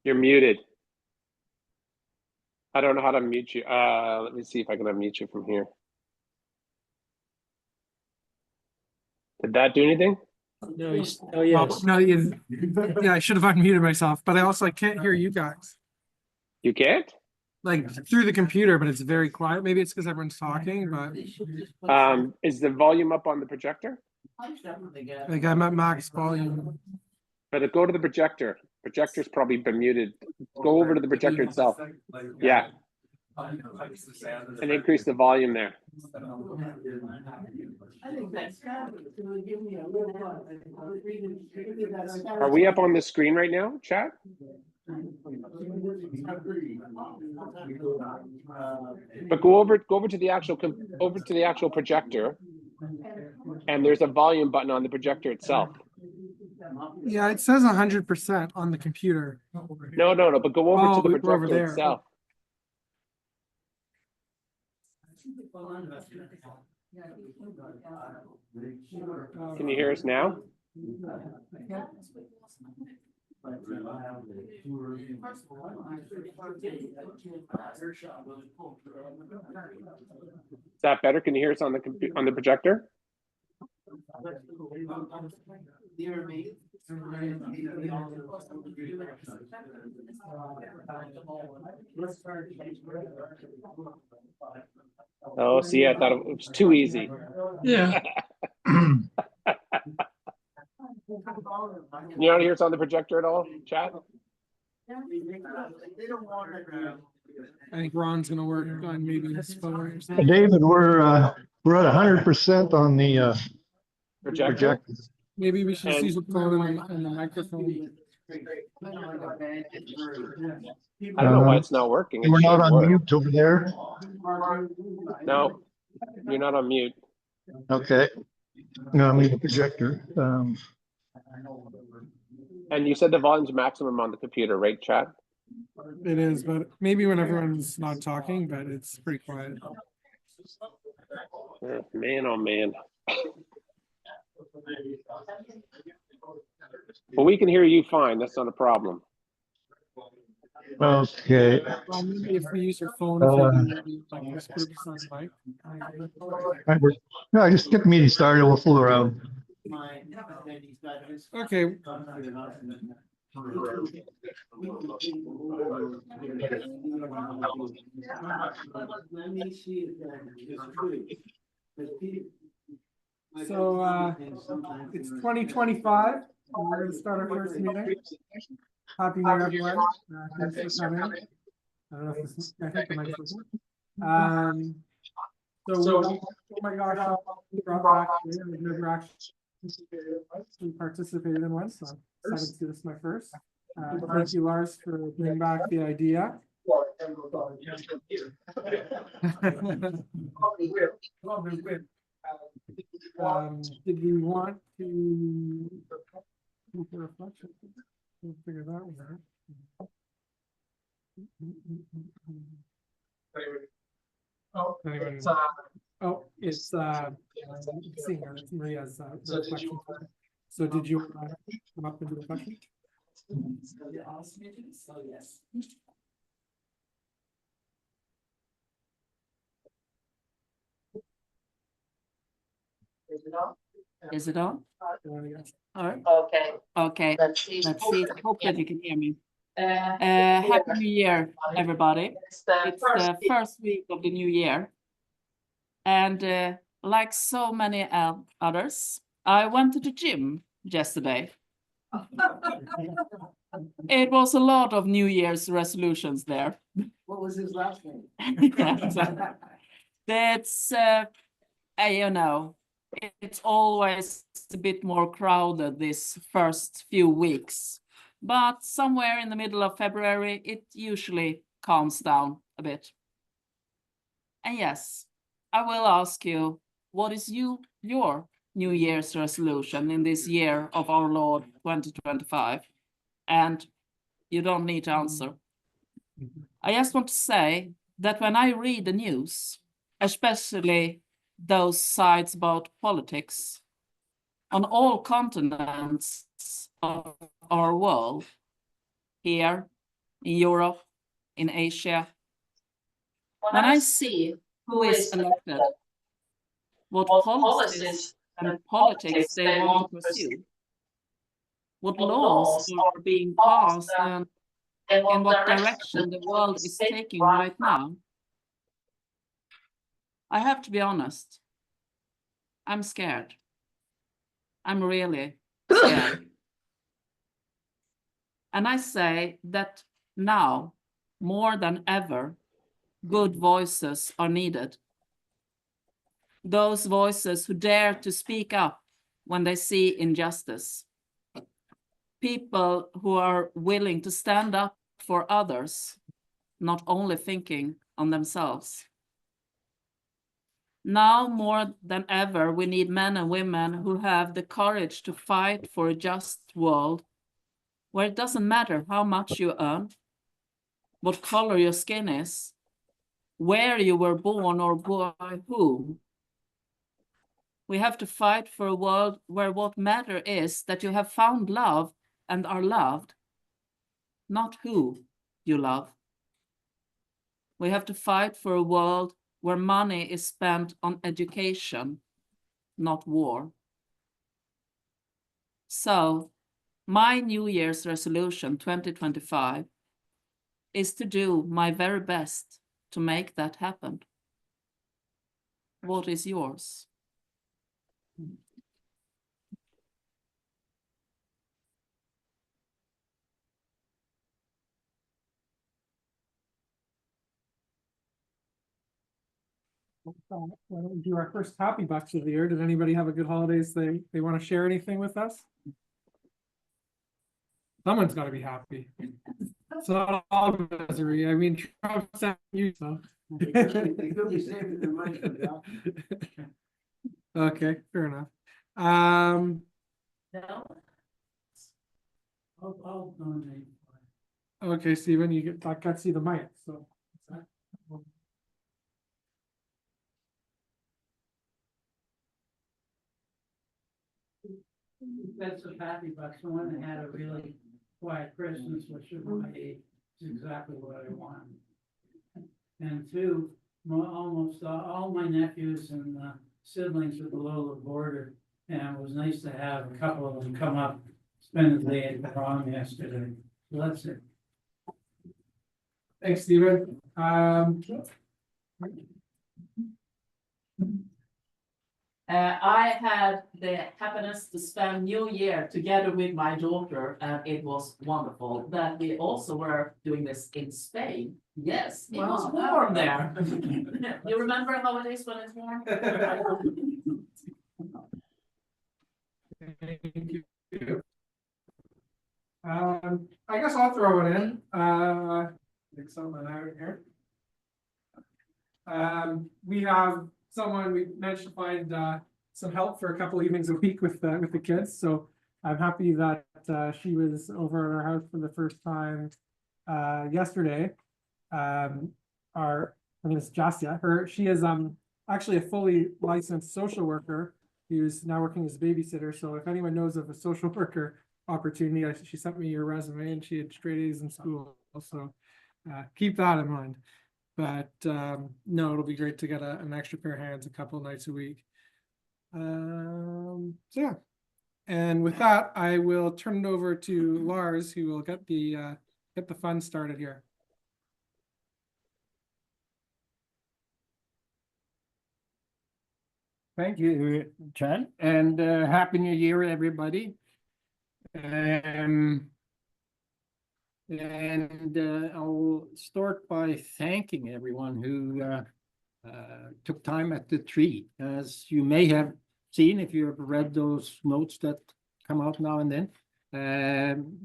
You're muted. I don't know how to mute you. Let me see if I can unmute you from here. Did that do anything? No, oh yes. No, yeah, I should have unmuted myself, but I can't hear you guys. You can't? Like through the computer, but it's very quiet. Maybe it's because everyone's talking, but Is the volume up on the projector? like I'm at max volume. But go to the projector. Projector's probably been muted. Go over to the projector itself. Yeah. And increase the volume there. Are we up on the screen right now, chat? But go over to the actual projector, and there's a volume button on the projector itself. Yeah, it says 100% on the computer. No, but go over to the we're over projector there. itself. Can you hear us now? Is that better? Can you hear us on the projector? Oh, see, I thought it was too easy. Yeah. Can you not hear us on the projector at all, chat? I think Ron's gonna work on maybe his phone or something. David, we're at 100% on the Projector? Maybe we should use the phone and the microphone. I don't know why it's not working. We're not on mute over there. No, you're not on mute. Okay. No, I mean the projector. And you said the volume's maximum on the computer, right, chat? It is, but maybe when everyone's not talking, but it's pretty quiet. Man, oh man. Well, we can hear you fine. That's not a problem. Okay. Well, maybe if we use your phone, like this group's on mic. No, just get the meeting started. We'll fool around. Okay. So it's 2025. We're going to start our first meeting. Happy New Year, everyone. Thanks for coming. I don't know if this is, I think the mic's working. So, oh my gosh, I brought back, we've never actually participated in one, so I'm excited to do this my first. Thank you, Lars, for bringing back the idea. Did we want to make a reflection? We'll figure that one out. It's seeing her. It's Maria's reflection. So did you come up and do the reflection? So yes. Is it on? Is it on? All right. Okay. Okay. Let's see. I hope that you can hear me. Happy New Year, everybody. It's It's the first week of the new year. And like so many others, I went to the gym yesterday. It was a lot of New Year's resolutions there. What was his last name? That's, you know, it's always a bit more crowded this first few weeks. But somewhere in the middle of February, it usually calms down a bit. And yes, I will ask you, what is your New Year's resolution in this year of our Lord 2025? And you don't need to answer. I just want to say that when I read the news, especially those sites about politics on all continents of our world, here in Europe, in Asia. When I see who is elected, what policies and politics they want to pursue, what laws are being passed, and in what direction the world is taking right now, I have to be honest, I'm scared. I'm really scared. And I say that now, more than ever, good voices are needed. Those voices who dare to speak up when they see injustice. People who are willing to stand up for others, not only thinking on themselves. Now more than ever, we need men and women who have the courage to fight for a just world where it doesn't matter how much you earn, what color your skin is, where you were born or by whom. We have to fight for a world where what matters is that you have found love and are loved, not who you love. We have to fight for a world where money is spent on education, not war. So, my New Year's resolution 2025 is to do my very best to make that happen. What is yours? Why don't we do our first happy bucks of the year? Did anybody have a good holidays? They want to share anything with us? Someone's got to be happy. It's not all misery. I mean, Trump sent you, so. They could be saving their money for the option. Okay, fair enough. No. I'll nominate. Okay, Stephen, you get, I can't see the mic, so. That's a happy bucks. The one that had a really quiet Christmas, which at my age is exactly what I want. And two, almost all my nephews and siblings are below the border, and it was nice to have a couple of them come up, spend the day at the prom yesterday. So that's it. Thanks, Stephen. I had the happiness to spend New Year together with my daughter, and it was wonderful that we also were doing this in Spain. Yes, it was Wow. warm there. You remember holidays when it's warm? Thank you. I guess I'll throw it in. Take someone out here. We have someone we managed to find some help for a couple evenings a week with the kids. So I'm happy that she was over at our house for the first time yesterday. Her name is Jasya. She is actually a fully licensed social worker who's now working as a babysitter. So if anyone knows of a social worker opportunity, she sent me your resume, and she had straight A's in school. So keep that in mind. But no, it'll be great to get an extra pair of hands a couple nights a week. So yeah, and with that, I will turn it over to Lars, who will get the fun started here. Thank you, Chad, and Happy New Year, everybody. I'll start by thanking everyone who took time at the tree. As you may have seen, if you have read those notes that come out now and then,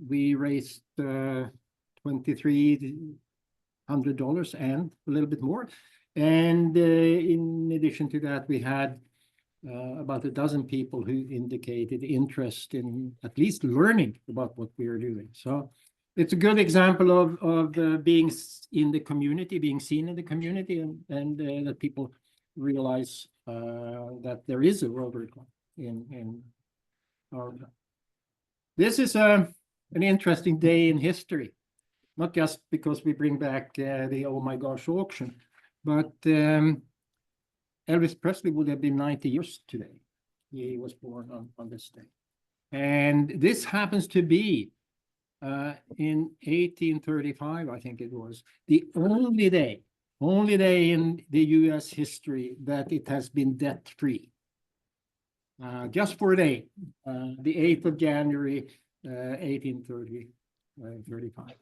we raised $2,300 and a little bit more. And in addition to that, we had about a dozen people who indicated interest in at least learning about what we are doing. So it's a good example of being in the community, being seen in the community, and that people realize that there is a Rotary Club in our. This is an interesting day in history. not just because we bring back the Oh My Gosh auction, but Elvis Presley would have been 90 years today. He was born on this day. And this happens to be in 1835, I think it was, the only day in the US history that it has been debt-free. Just for a day, the 8th of January, 1835.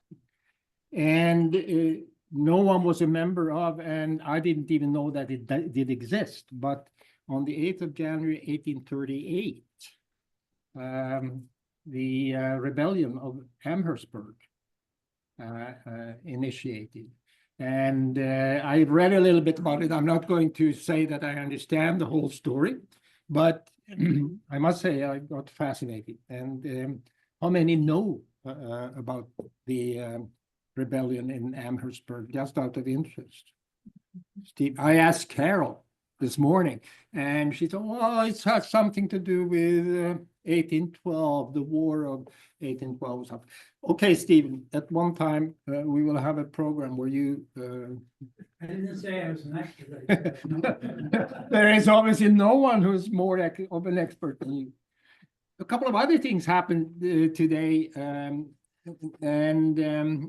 And no one was a member of, and I didn't even know that it did exist, but on the 8th of January, 1838, the rebellion of Amherstburg initiated. And I read a little bit about it. I'm not going to say that I understand the whole story, but I must say I got fascinated. And how many know about the rebellion in Amherstburg, just out of interest? Steve, I asked Carol this morning, and she said, well, it has something to do with 1812, the War of 1812. Okay, Stephen, at one time we will have a program where you... I didn't say I was an expert. There is obviously no one who's more of an expert than you. A couple of other things happened today, and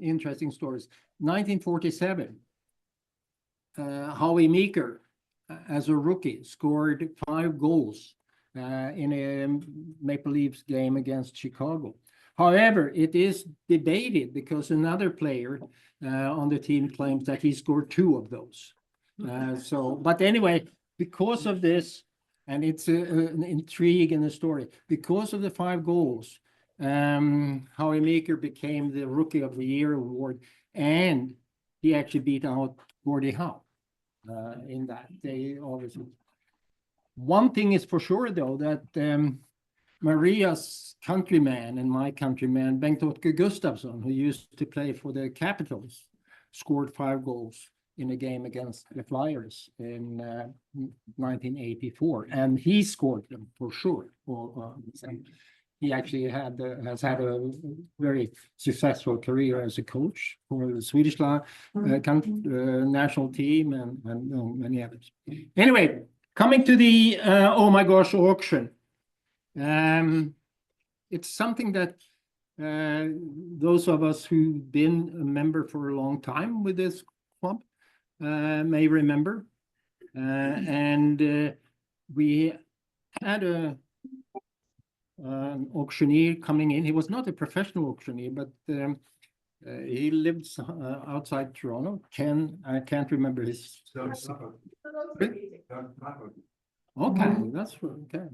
interesting stories. 1947, Howie Meeker, as a rookie, scored 5 goals in a Maple Leafs game against Chicago. However, it is debated because another player on the team claims that he scored 2 of those. But anyway, because of this, and it's an intrigue in the story, because of the 5 goals, Howie Meeker became the Rookie of the Year award, and he actually beat out Gordie Howe in that. They obviously. One thing is for sure, though, that Maria's countryman and my countryman, Bengt-Åke Gustafsson, who used to play for the Capitals, scored 5 goals in a game against the Flyers in 1984, and he scored them for sure. He actually has had a very successful career as a coach for the Swedish national team and many others. Anyway, coming to the Oh My Gosh auction. It's something that those of us who've been a member for a long time with this club may remember. And we had an auctioneer coming in. He was not a professional auctioneer, but he lives outside Toronto. I can't remember his. Okay, that's okay.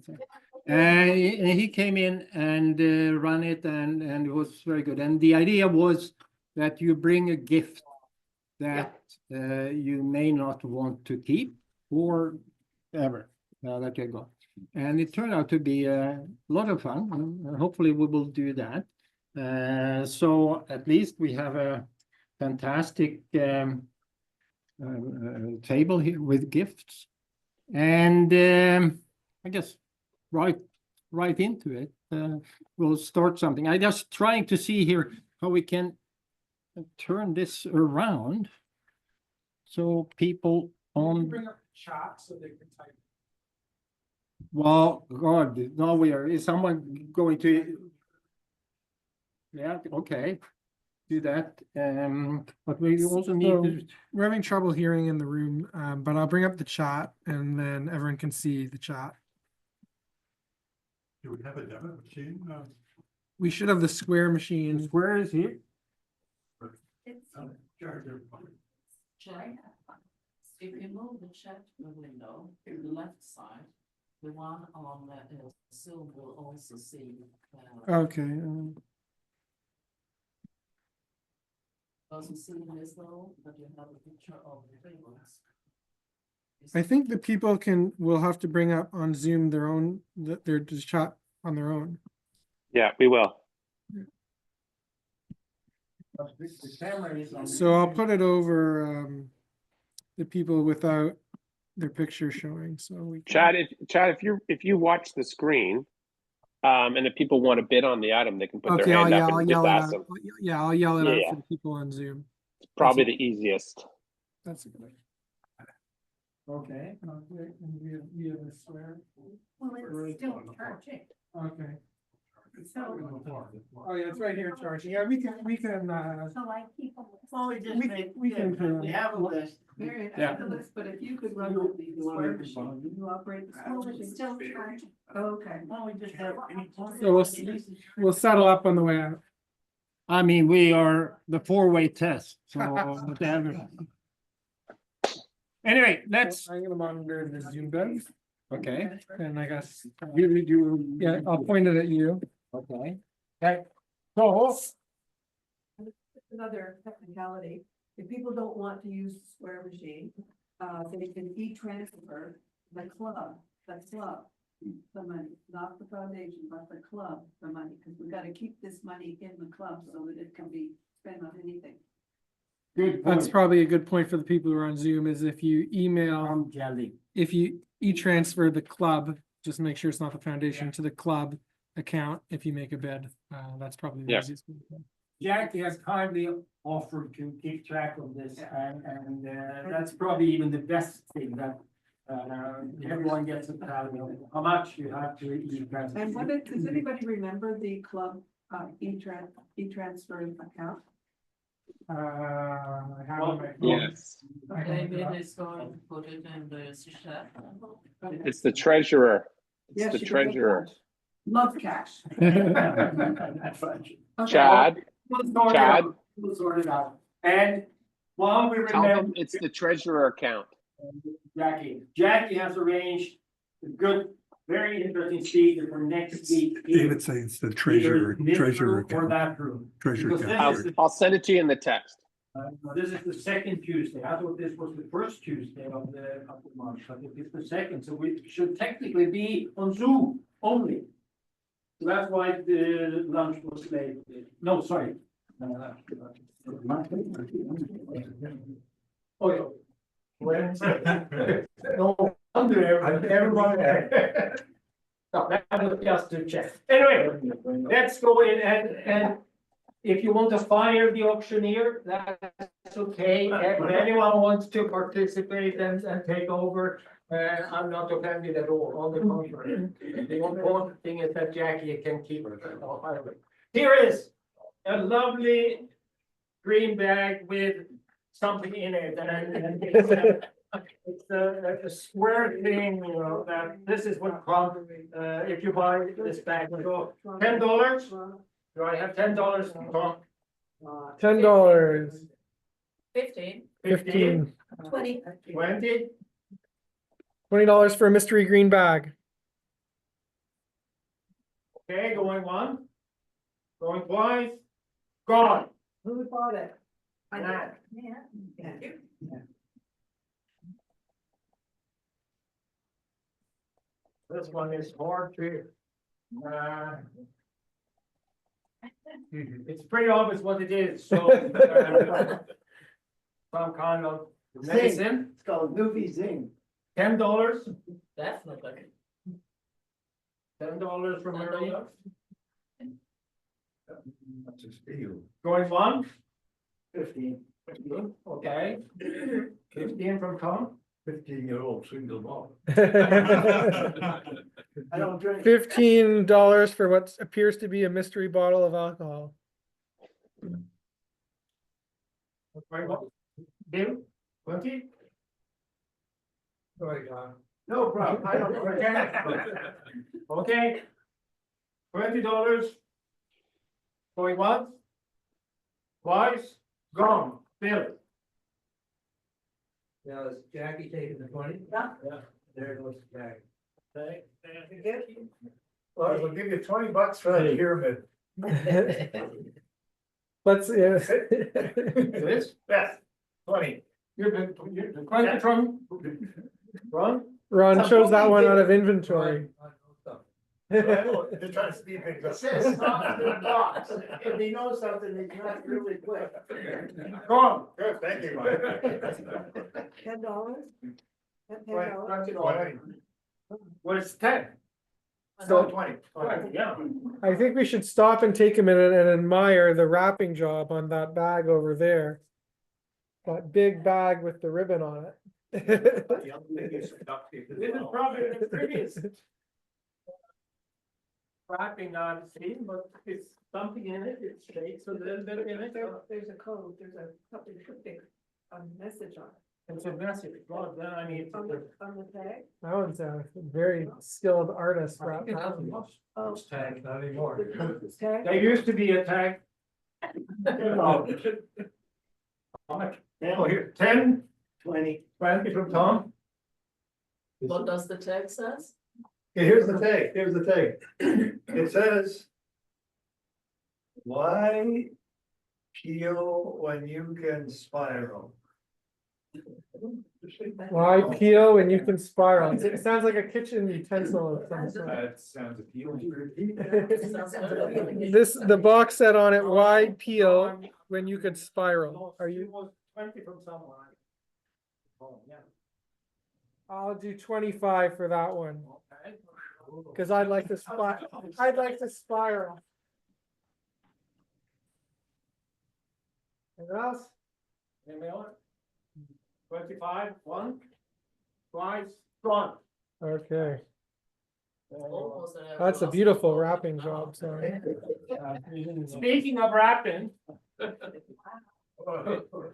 He came in and ran it, and it was very good. And the idea was that you bring a gift that you may not want to keep or ever that you got. And it turned out to be a lot of fun. And hopefully we will do that. So at least we have a fantastic table here with gifts. And I guess right into it, we'll start something. I'm just trying to see here how we can turn this around so people on. Bring up chat so they can type. Well, God, no, is someone going to? Yeah, okay, do that. But we also need to. We're having trouble hearing in the room, but I'll bring up the chat and then everyone can see the chat. Do we have a debit machine? We should have the square machine. Square is here. If you move the chat window to the left side, the one on Zoom will also see. Okay. Doesn't seem as though, but you have a picture of the tables. I think the people will have to bring up on Zoom their own, their chat on their own. Yeah, we will. So I'll put it over the people without their picture showing. So we can... Chad, if you watch the screen, And if people want to bid on the item, they can put Okay, their I'll hand up yell, I'll and just yell it ask out. them. Yeah, I'll yell it out Yeah. for the people on Zoom. Probably the easiest. That's a good idea. Okay. Okay, and we have a swear. Well, it's still charging. Okay. So, Oh, yeah, it's right here charging. Yeah, we can, so like people. Well, we just We- made, we can put we on- have a list. Marion, I Yeah. have the list, but if you could run the square machine, you operate the square machine. Still charging. Okay. Well, we just have. So we'll settle up on the way out. I mean, we are the four-way test, so whatever. Anyway, let's, I'm gonna monitor the Zoom bed, okay, and I guess, you, yeah, I'll point it at you. okay. Okay, so, Another technicality, if people don't want to use the square machine, they can e-transfer the club, the money, not the foundation, but the club, the money, because we gotta keep this money in the club so that it can be spent on anything. good That's point. probably a good point for the people who are on Zoom, is if you email, Jelly. if you e-transfer the club, just make sure it's not the foundation, to the club account if you make a bid. That's probably the Yeah. easiest. Jackie has kindly offered to keep track of this, and that's probably even the best thing that everyone gets a tally of how much you have to e-transfer. And does anybody remember the club, e-transfer account? I have on my phone. Yes. David is going to put it in the chat. It's the treasurer. Yes, It's the you can make treasurer. Love cash. Okay. Chad, We'll sort it Chad. out. We'll sort it out. And while we tell them remember, it's the treasurer account. Jackie has arranged a good, very interesting speaker for next week. David says it's the treasurer, Either this treasurer room or account, that room. treasurer Because account. this is I'll send it to you in the text. This is the second Tuesday. I thought this was the first Tuesday of the month, but it is the second, so we should technically be on Zoom only. So that's why the lunch was late. No, sorry. Oh, yeah. Wednesday. No wonder everyone. No, that was just to check. Anyway, let's go in and if you want to fire the auctioneer, that's okay. If anyone wants to participate and take over, I'm not offended at all, on the contrary. The important thing is that Jackie can keep it. Here is a lovely green bag with something in it, and it's a square thing, you know, that this is what comes, if you buy this bag, so $10. Do I have $10 to talk? $10, 15. 15, 20. 20? $20 for a mystery green bag. Okay, going one. Going twice. Gone. Who bought it? I know. Matt. Yeah. This one is hard to. It's pretty obvious what it is, so. Some kind of medicine. It's called Goofy Zing. $10. Definitely. $10 from Maria. That's a steal. Going one. 15. 15, okay. 15 from Tom. 15-year-old single mom. I don't drink. $15 for what appears to be a mystery bottle of alcohol. Bill, 20? No problem. I don't drink. Okay. $20. Going once. Twice. Gone. Bill. Now, is Jackie taking the 20? Yeah. There goes Jackie. Okay. Well, we'll give you $20 for the pyramid. Let's, yeah. This? Yes. 20. You're the 20 from? Ron? Ron chose that one out of inventory. They're trying to speed things up. Says stop in the box. If he knows something, he's not really quick. Ron? Good, thank you. $10? $20. Well, it's 10. So 20. Yeah. I think we should stop and take a minute and admire the wrapping job on that bag over there. That big bag with the ribbon on it. This is probably the prettiest wrapping I've seen, but it's something in it, it shakes a little bit in it. There's a code, there's a something cryptic, a message on it. It's a message, well, then I need On to. the tag. That one's a very skilled artist. wrapped that one. Oh, Tag, not anymore. tag. There used to be a tag. Oh, here, 10, 20 from Tom. What does the tag says? Okay, here's the tag, It says. Why peel when you can spiral? Why peel and you can spiral? It sounds like a kitchen utensil of some sort. That sounds appealing. The box said on it, why peel when you could spiral? Are you? 20 from someone. Oh, yeah. I'll do 25 for that one, Okay. because I'd like to spiral. Anything else? Anybody else? 25, one, twice, gone. Okay, Almost that's a beautiful wrapping job, sorry. Speaking of wrapping.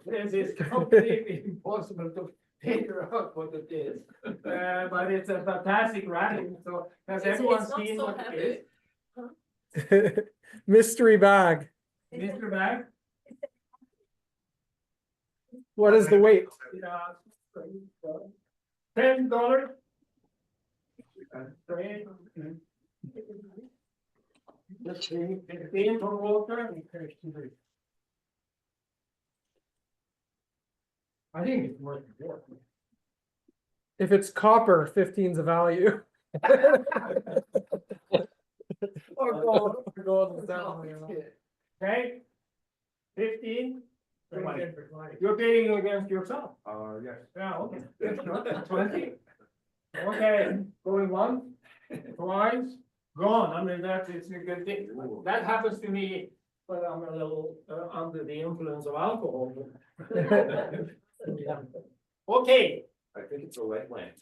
This is completely impossible to figure out what it is, but it's a fantastic wrapping, so has everyone seen what it is? Mystery bag. Mr. Bag? What is the weight? $10. Let's see, 15 from Walter. I think it's worth it. If it's copper, 15's a value. Or gold is definitely a value. Okay? 15. You're bidding against yourself. Yes. Yeah, okay. 20. Okay, going once, twice, gone. I mean, it's a good thing. That happens to me when I'm a little under the influence of alcohol. Okay, I think it's a wetland.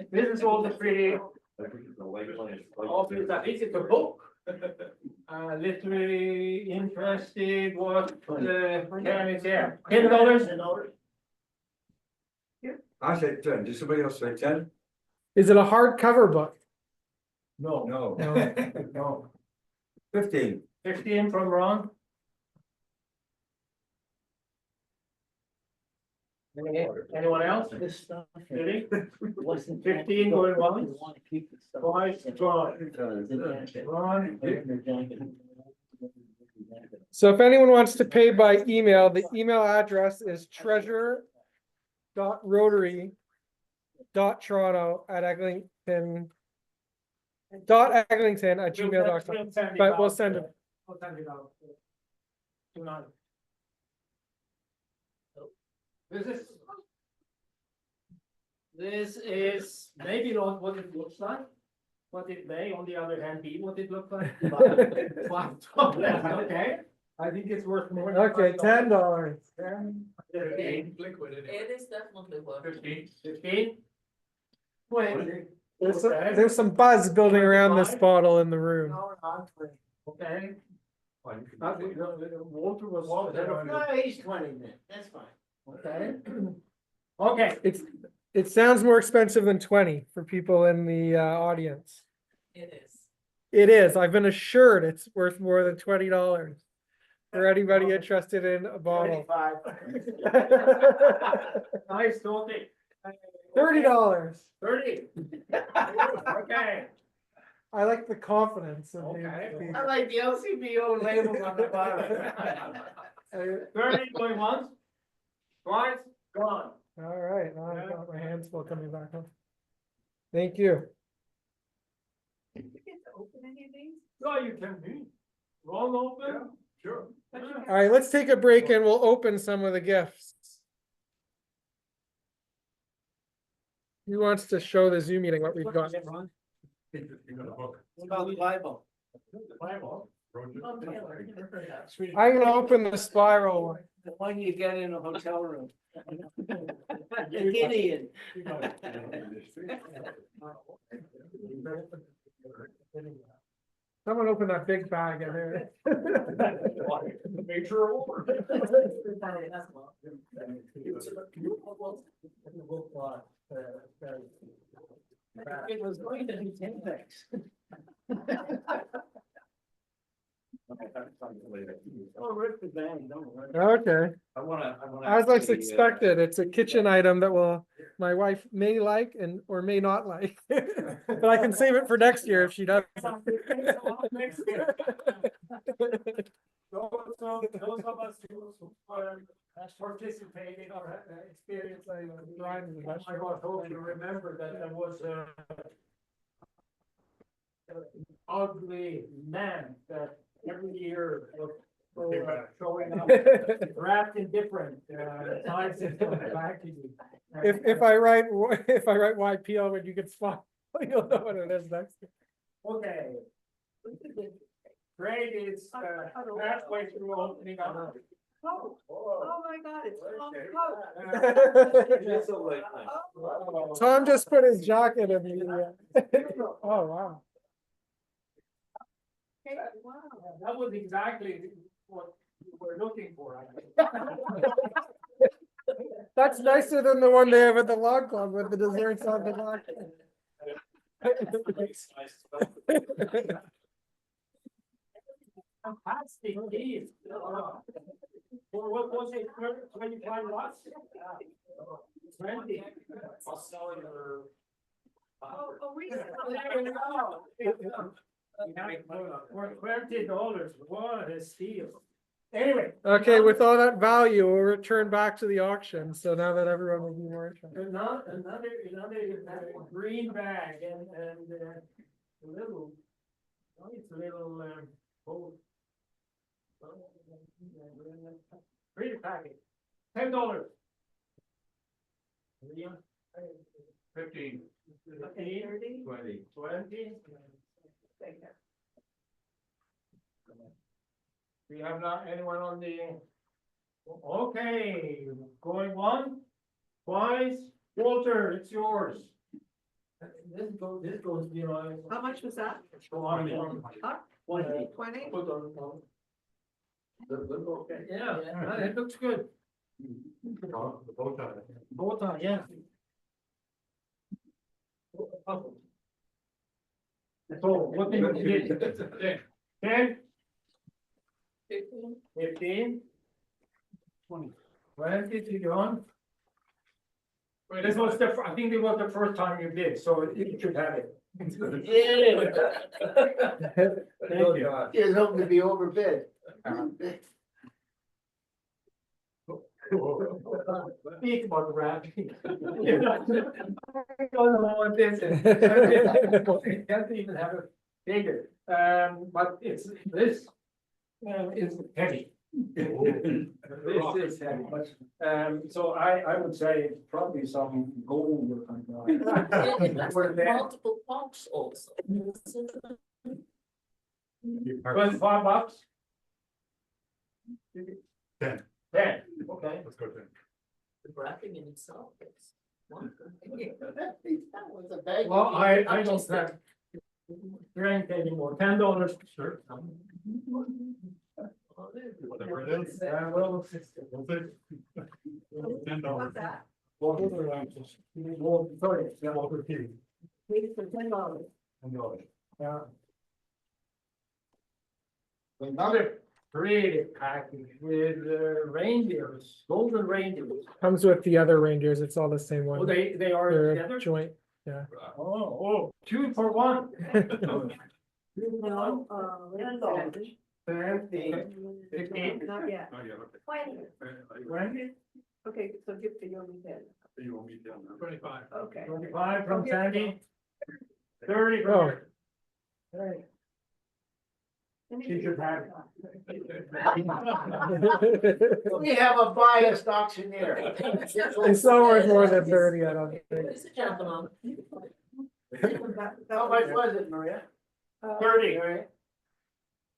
this is all the pretty, I think it's a wetland. obvious, I think it's a book. Literally interested, what, can is there? $10? I said 10, did somebody else say 10? Is it a hardcover book? No. No. No. 15. 15 from Ron. Anyone else? This stuff. Ready? Wasn't. 15 going once. Want to keep the stuff. Twice, Ron. So if anyone wants to pay by email, the email address is treasure.rotary.eglinton.eglinton@gmail.com. But we'll send it. We'll send it out. Tonight. This is maybe not what it looks like, but it may, on the other hand, be what it looks like. Okay, I think it's worth more. than Okay, $10. It is definitely worth it. 15. 20. There's some buzz building around this bottle in the room. Okay. Walter was. No, he's 20 then, that's fine. Okay. Okay. It sounds more expensive than 20 for people in the audience. It is. It is. I've been assured it's worth more than $20 for anybody interested in a bottle. Nice talking. $30. 30. Okay. I like the confidence of Okay. I like the LCBO label on the bottom. 30 going once, twice, gone. All right, now I've got my hands full coming back up. Thank you. Did you get to open any of these? No, you can do. Roll open. Sure. All right, let's take a break and we'll open some of the gifts. Who wants to show the Zoom meeting what we've got? What about the Bible? Bible? I'm gonna open the spiral one. The one you get in a hotel room. The Gideon. Someone open that big bag in there. Make sure. It was going to be 10 bucks. Oh, rip the bag, don't worry. Okay, as I expected, it's a kitchen item that my wife may like or may not like. But I can save it for next year if she does. Those of us who participated or experienced, I hope you remember that there was a ugly man that every year was showing up wrapped in different sizes of packaging. If I write YPO when you get spot, you'll know what it is next. Okay. Great is halfway through opening up. Oh my God, it's long coat. Tom just put his jacket in the. Oh, wow. Okay, wow. That was exactly what we were looking for. That's nicer than the one they have at the log club with the desserts on the log. Fantastic deal. For what was it, 25 watts? 20. Oh, For $20, what a steal. Anyway. Okay, with all that value, we'll return back to the auction. So now that everyone will be more interested. Another green bag and a little, it's a little, pretty package. $10. 15. 20. We have not anyone on the. Okay, going one, twice. Walter, it's yours. This goes, you know. How much was that? Go on. Huh? 20? Put on. Yeah, it looks good. Both on, yeah. So what do you get? 10? 15? 20. 20 to John? This was I think it was the first time you did, so you should have it. Yeah. Thank you. Just hoping to be overbid. Speak about rapping. I don't know what this is. It doesn't even have a figure, but this is heavy. This is heavy, so I would say it's probably some gold or something. Multiple pumps also. 25 bucks? 10. 10, okay. Let's go 10. The wrapping in itself is wonderful. That was a bag. Well, I don't have drink anymore, $10, sure. Whatever it is. Well, What's that? sorry, yeah. Waited for $10. Yeah. Another creative package with reindeers, golden reindeers. Comes with the other reindeers. It's all the same Oh, one. they are They're together? joint. Oh, 2 for 1. No, $10. 15. Not yet. 20? Okay, so give the young 10. 25. Okay. 25 from Sandy. 30 from Oh. her. She should have it. We have a biased auctioneer. It's not worth more than 30, I don't think. Ladies and gentlemen, How much was it, Maria? 30, right?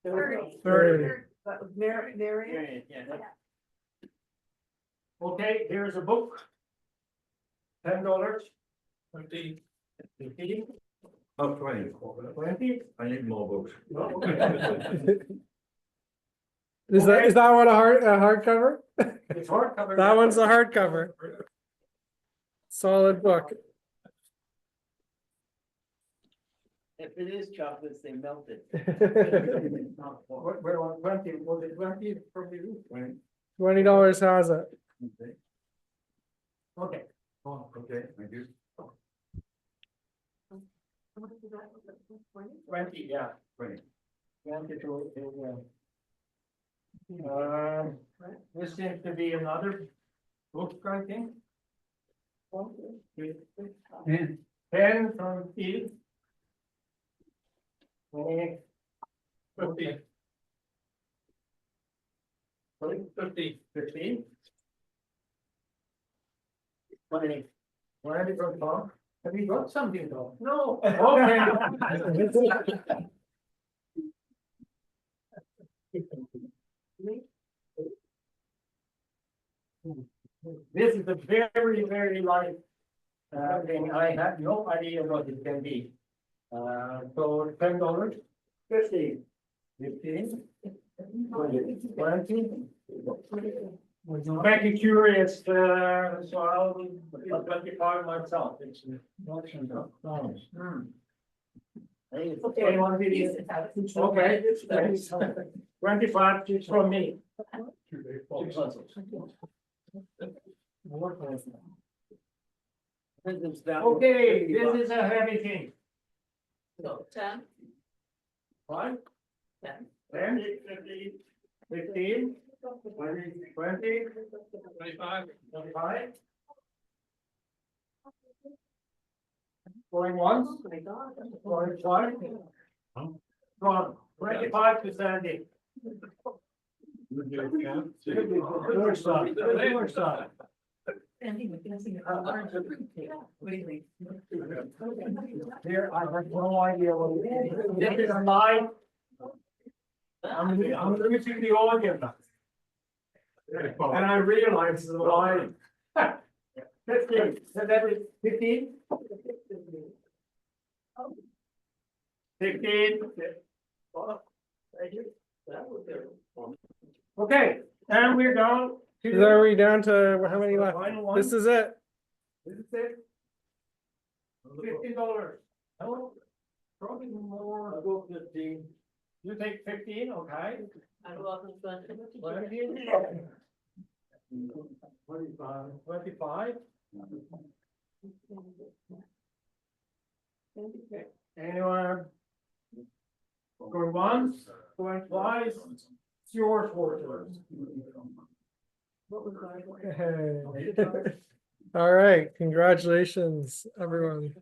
30. That was Mary. Yeah. Okay, here's a book. $10. 15. Oh, 20. 20? I need more books. Is that one a hardcover? It's hardcover. That one's a hardcover. Solid book. If it is chocolates, they melt it. We're on 20, was it 20 from you? $20 has it. Okay. Oh, okay, thank you. 20, yeah. 20. 20 to. This seems to be another book, I think. 10 from Steve. 20. 50. 50. 15. 20. Where have you got Tom? Have you got something, Tom? No. Okay. This is a very, very light thing. I have no idea what it can be. So $10, 15, 15, 20. Very curious, so I'll 25 myself. It's an auction. Okay, one video. Okay, 25 is from me. Okay, this is a heavy thing. So 10, Right? 10. 10, 15, 20, 25, 25. Going once, going twice. Gone, 25 to 70. Good stuff, good stuff. Here, I have no idea what it is. This is live. I'm losing the audio. And I realize it's live. 15, so that is 15. 15. Okay, and we're down to. Are we down to how many left? Final one. This is it. This is it. $50. No, probably more. I'll go 15. You take 15, okay? I go up in 20. 25. Anyone? Going once, going twice. It's yours for All right, congratulations, everyone.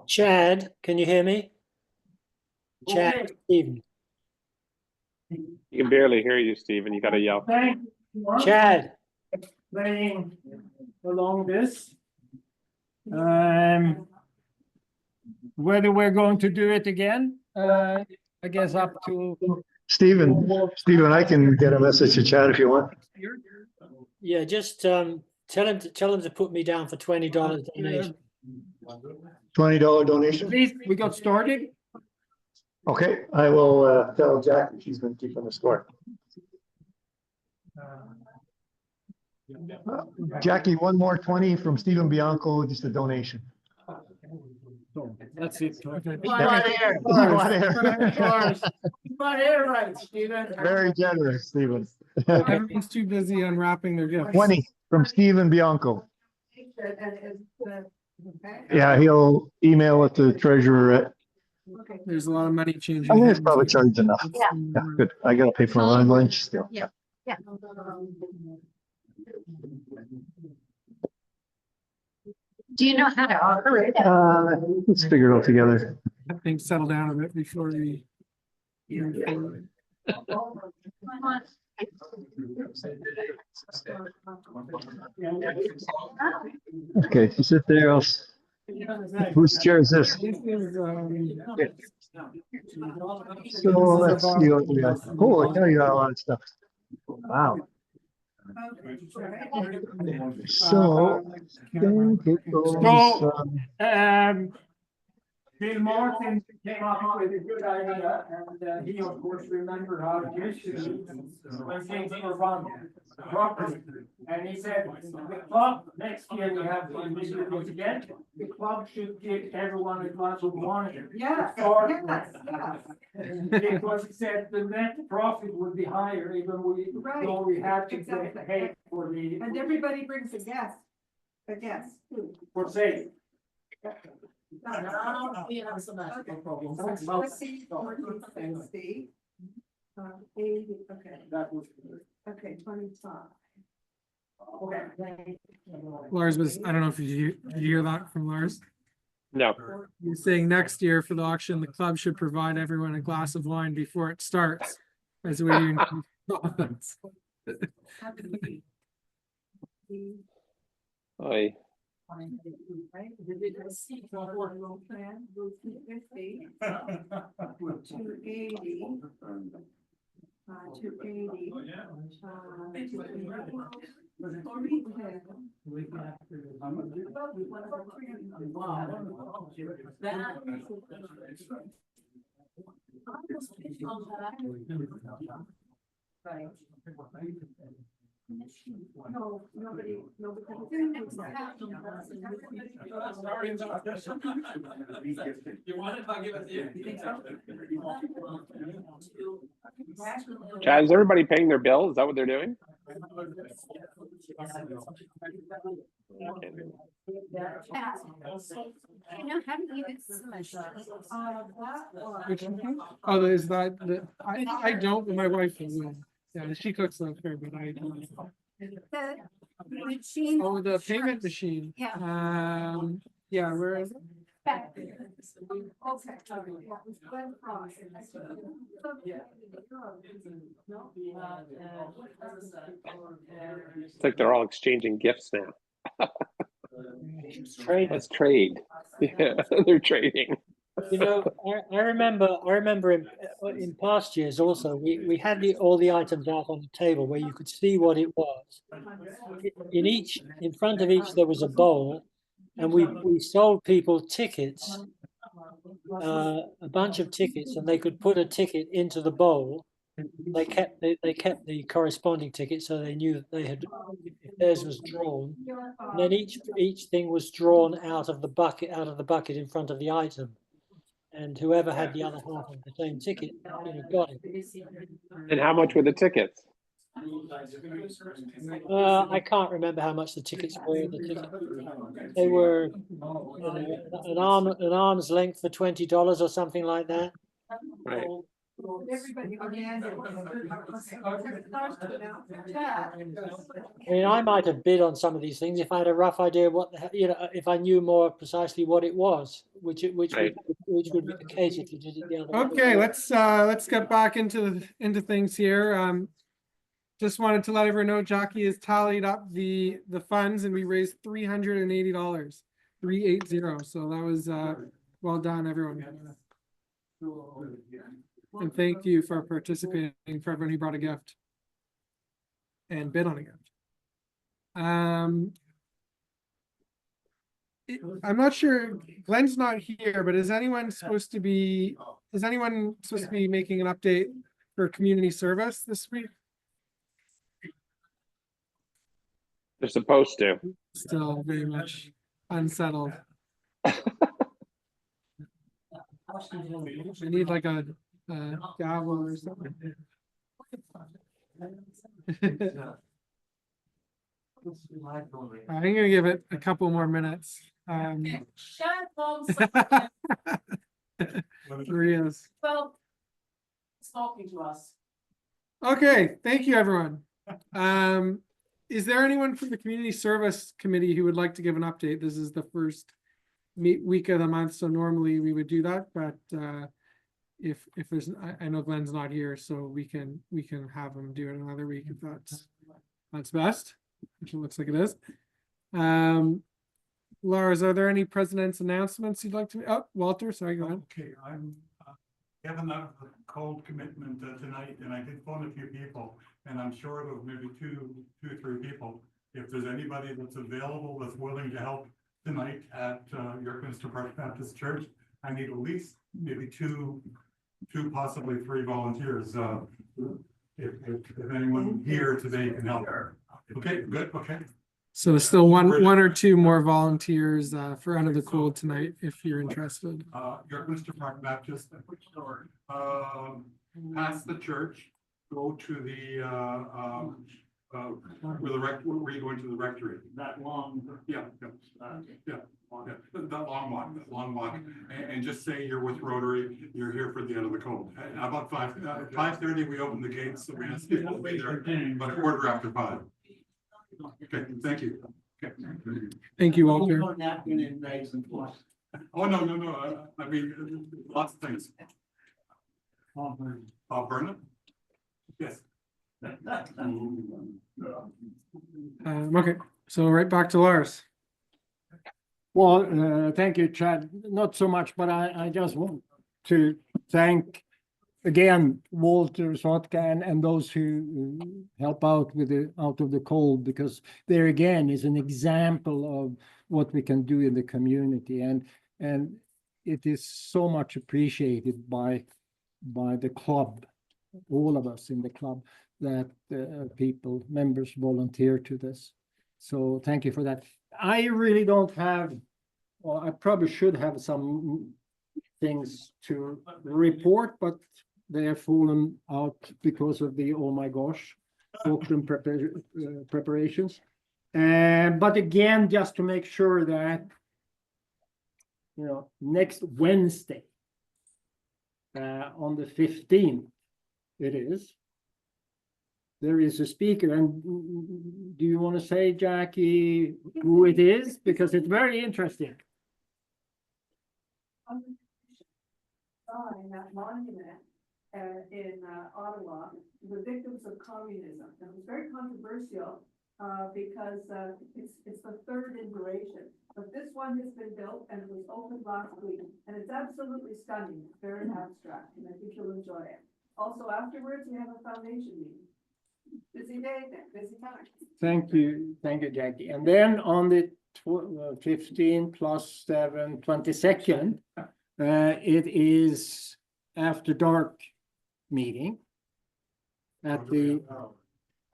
Chad, can you hear me? Chad, Stephen. You can barely hear you, Stephen. You gotta yell. Thank you. Chad, Playing along this. Whether we're going to do it again, I guess up to. Stephen, I can get a message to Chad if you want. yeah, just tell him to put me down for $20 donation. $20 donation. At least we got started. Okay, I will tell Jack she's been keeping the score. Jackie, one more 20 from Stephen Bianco, just a donation. That's it. Right, Stephen. Very generous, Stephen. Everyone's too busy unwrapping their gifts. 20 from Stephen Bianco. Yeah, he'll email it to the treasurer. There's a lot of money changing. I think it's hands. probably charged enough. Yeah, good. I gotta pay for my lunch still. Yeah. Do you know how to operate? Let's figure it out together. Things settle down a bit before we. Okay, you sit there, else. Whose chair is this? This is, So let's see what we got. Oh, I tell you got a lot of stuff. Wow. So, then it goes, Bill Martin came up with a good idea, and he of course remembered how it used to be when things were run properly. And he said, the club, next year we have to visit it again, the club should give everyone a glass of wine. Yeah, Or- yes, yes. Because he said the net profit would be higher even though we had to Exactly. pay for the, And everybody brings a guest. A guest too. for sale. Let's see, 60. 80, okay, That was. okay, 25. Okay. Lars was, I don't know if did you hear that from Lars? No, He's saying next year for the auction, the club should provide everyone a glass of wine before it starts. As a way to increase profits. I, Right? 280. 280. Right. No, nobody. Chad, is everybody paying their bill? Is that what they're doing? Which, oh, is that, I don't, but my wife is, yeah, she cooks up here, but I don't. Machine. Oh, the payment machine. Yeah. Yeah, where is it? Back. Okay. It's like they're all exchanging gifts now. Trade. Let's trade. Yeah, they're trading. You know, I remember in past years also, we had all the items out on the table where you could see what it was. In front of each there was a bowl, and we sold people tickets, a bunch of tickets, and they could put a ticket into the bowl. They kept the corresponding ticket, so they knew that they had, if theirs was drawn, and then each thing was drawn out of the bucket in front of the item. And whoever had the other half of the same ticket, got it. And how much were the tickets? I can't remember how much the tickets were. They were an arm's length for $20 or something like that. Right. Everybody. I mean, I might have bid on some of these things if I had a rough idea what if I knew more precisely what it was, which Right. would be the case if you did it the other way. Okay, let's get back into things here. Just wanted to let everyone know Jackie has tallied up the funds and we raised $380, 380. So that was well done, everyone. And thank you for participating, for everyone who brought a gift and bid on a gift. I'm not sure, Glenn's not here, but is anyone supposed to be making an update for community service this week? They're supposed to. Still very much unsettled. We need like a gavel or something. I'm gonna give it a couple more minutes. Maria's. Well, it's talking to us. Okay, thank you, everyone. Is there anyone from the community service committee who would like to give an update? This is the first week of the month, so normally we would do that, but if there's, I know Glenn's not here, so we can have him do it another week if that's best, which it looks like it is. Lars, are there any president's announcements you'd like to, oh, Walter, sorry, go ahead. Okay, I'm given a cold commitment tonight, and I did phone a few people, and I'm short of maybe two, three people. If there's anybody that's available, that's willing to help tonight at Yorkminster Park Baptist Church, I need at least maybe two, possibly three volunteers. If anyone here today can help. Okay, good, okay. So there's still one or two more volunteers for Out of the Cold tonight, if you're interested. Yorkminster Park Baptist, past the church, go to the where where you going to the rectory? That long. Yeah. That long walk, and just say you're with Rotary, you're here for the End of the Cold. About 5:30, we open the gates, so we ask people to be there, but 5:15. Okay, thank you. Okay. Thank you, Walter. Oh, no, I mean, lots of things. Burnham? Yes. Okay, so right back to Lars. Well, thank you, Chad. Not so much, but I just want to thank again Walter Sotka and those who help out with the Out of the Cold, because there again is an example of what we can do in the community, and it is so much appreciated by the club, all of us in the club, that members volunteer to this. So thank you for that. I really don't have, well, I probably should have some things to report, but they have fallen out because of the, oh my gosh, auction preparations. But again, just to make sure that, next Wednesday, on the 15th, there is a speaker. And do you want to say, Jackie, who it is? Because it's very interesting. Sign that monument in Ottawa, the victims of communism. And it was very controversial because it's the third iteration. But this one has been built and it was opened last week, and it's absolutely stunning. It's very abstract, and I think you'll enjoy it. Also, afterwards, we have a foundation meeting. Busy day, busy time. Thank you, Jackie. And then on the 15 plus 7, 22nd, it is after dark meeting at the.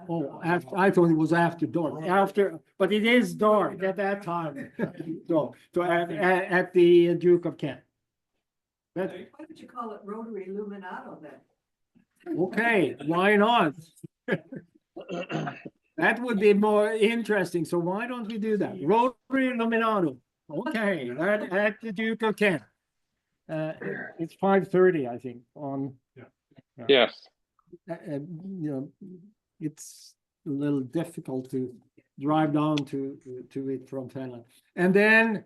Oh, I thought it was after dark. But it is dark at that time. So at the Duke of Kent. Why don't you call it Rotary Illuminato then? Okay, why not? That would be more interesting. So why don't we do that? Rotary Illuminato. Okay, at the Duke of Kent. It's 5:30, I think. Yes. It's a little difficult to drive down to it from Finland. And then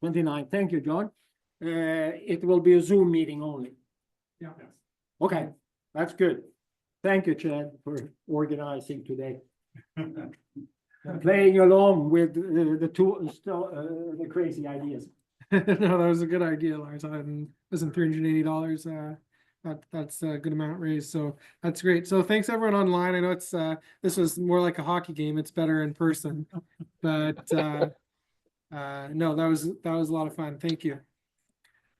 29. Thank you, John. It will be a Zoom meeting only. Yeah. Okay, that's good. Thank you, Chad, for organizing today. Playing along with the crazy ideas. No, that was a good idea, Lars. Wasn't $380. That's a good amount raised, so that's great. So thanks everyone online. I know it's this was more like a hockey game. It's better in person, but no, that was a lot of fun. Thank you.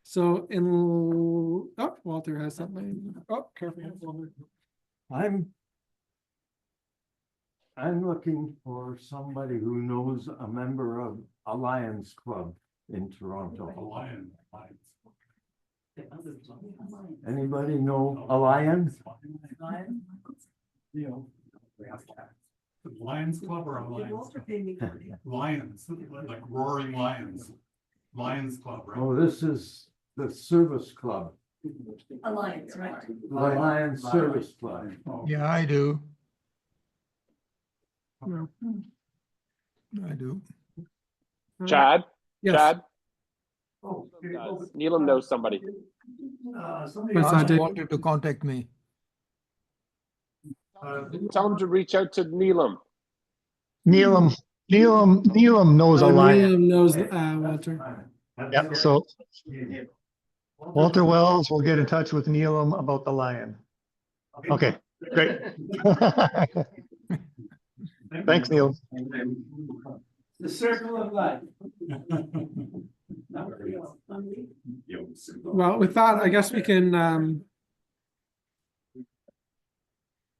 So Walter has something. Oh, careful. I'm looking for somebody who knows a member of Alliance Club in Toronto. Alliance. Anybody know Alliance? Lions Club or Alliance? Lions, like roaring lions. Lions Club, right? Oh, this is the service club. Alliance, right? Alliance Service Club. Yeah, I do. No. I do. Chad? Yes. Chad? Neelam knows somebody. What's that, Dave? Wanted to contact me. Tell him to reach out to Neelam. Neelam knows a lion. Liam knows, Walter. Yep, so Walter Wells will get in touch with Neelam about the lion. Okay, great. Thanks, Neil. The circle of life. Well, with that, I guess we can,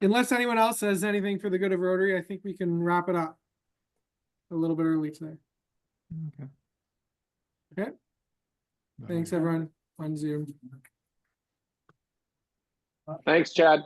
unless anyone else says anything for the good of Rotary, I think we can wrap it up a little bit early today. Okay. Okay. Thanks, everyone on Zoom. Thanks, Chad.